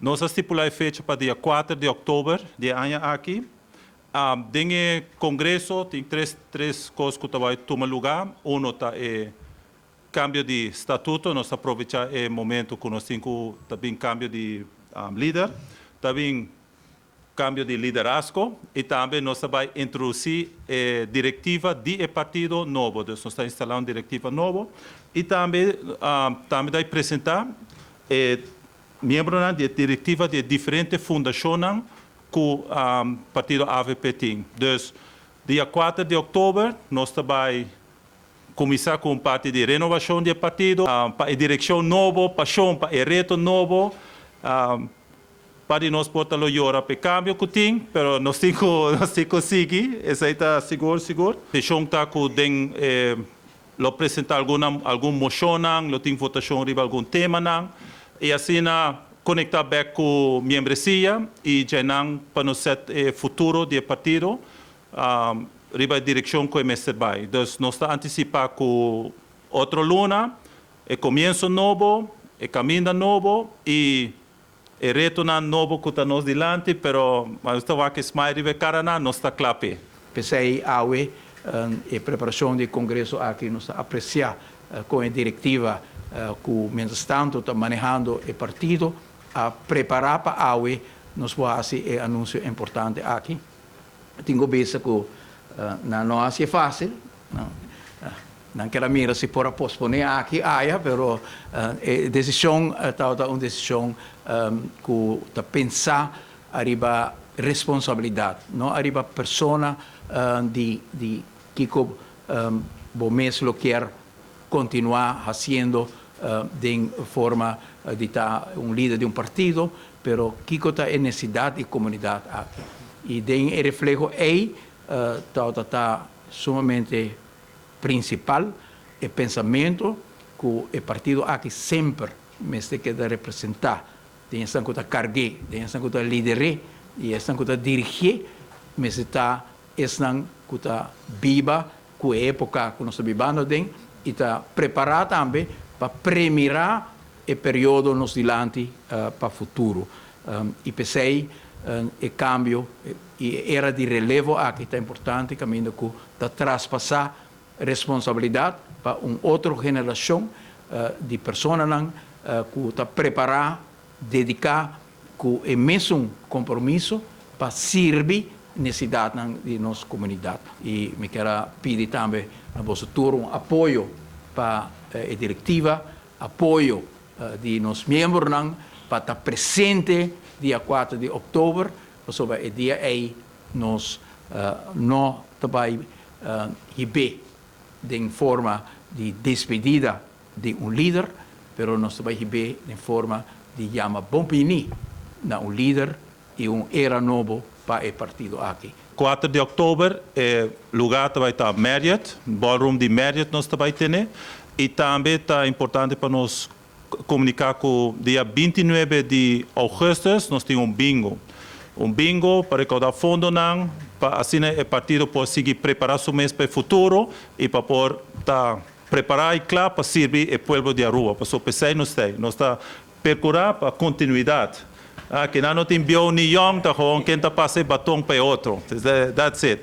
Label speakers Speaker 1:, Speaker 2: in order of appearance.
Speaker 1: Nós estipulamos a fecha para dia 4 de outubro de ano aqui. Tem congresso, tem três coisas que vai tomar lugar. Um é cambio de estatuto, nós aproveitar o momento que nós temos também cambio de líder, também cambio de liderazgo e também nós vamos introduzir a diretiva de partido novo, então nós estamos instalando uma diretiva nova e também vai apresentar membros da diretiva de diferentes fundações que o partido AVP tem. Então, dia 4 de outubro, nós vamos começar com parte de renovação do partido, para a direção nova, paixão para o reto novo, para nós poder melhorar o cambio que tem, mas nós temos que conseguir, isso está seguro. Deixou está com lo apresentar alguma moção, lo tem votação sobre algum tema, e assim conectar bem com a membresia e já para nós ser futuro do partido, riba a direção que o mestre vai. Então, nós estamos antecipando com outra luna, o começo novo, o caminho novo e o reto novo que está nos delante, mas estava que mais riba cara não está claro.
Speaker 2: Pensei a preparação do congresso aqui nos apreciar com a diretiva que mientras tanto está manejando o partido a preparar para a nos fazer um anúncio importante aqui. Tenho visto que não é fácil, não quero mira se pode posponer aqui, mas a decisão é uma decisão que está pensar arriba responsabilidade, não arriba persona de que o mesmo quer continuar fazendo de forma de estar líder de partido, pero que está necessidade de comunidade aqui. E tem o reflejo aí, está sumamente principal, o pensamento que o partido aqui sempre me quer representar. Tem essa que carregue, tem essa que liderar, e essa que dirigir, mas está essa que viva com a época que nós estamos vivendo, e está preparado também para premiar o período nos dilante para o futuro. E pensei, o cambio e era de relevo aqui está importante, caminho que está traspassar responsabilidade para uma outra geração de pessoas que está preparada, dedicar com o mesmo compromisso para servir necessidade de nossa comunidade. E me quero pedir também a vosso turno apoio para a diretiva, apoio de nossos membros para estar presente dia 4 de outubro, sobre o dia aí nós não também receber de forma de despedida de um líder, mas nós também receber de forma de chamar bom pini na um líder e era novo para o partido aqui.
Speaker 1: 4 de outubro, o lugar vai estar Marriott, ballroom de Marriott nós também temos, e também está importante para nós comunicar que dia 29 de agosto nós temos bingo. Bingo para recaudar fundos, para assim o partido pode seguir preparar seu mês para o futuro e para poder preparar e claro para servir o povo de Aruba. Para o PC nós está percurar para a continuidade. Que não tem bio ni yong, quem está passando batom para outro. That's it.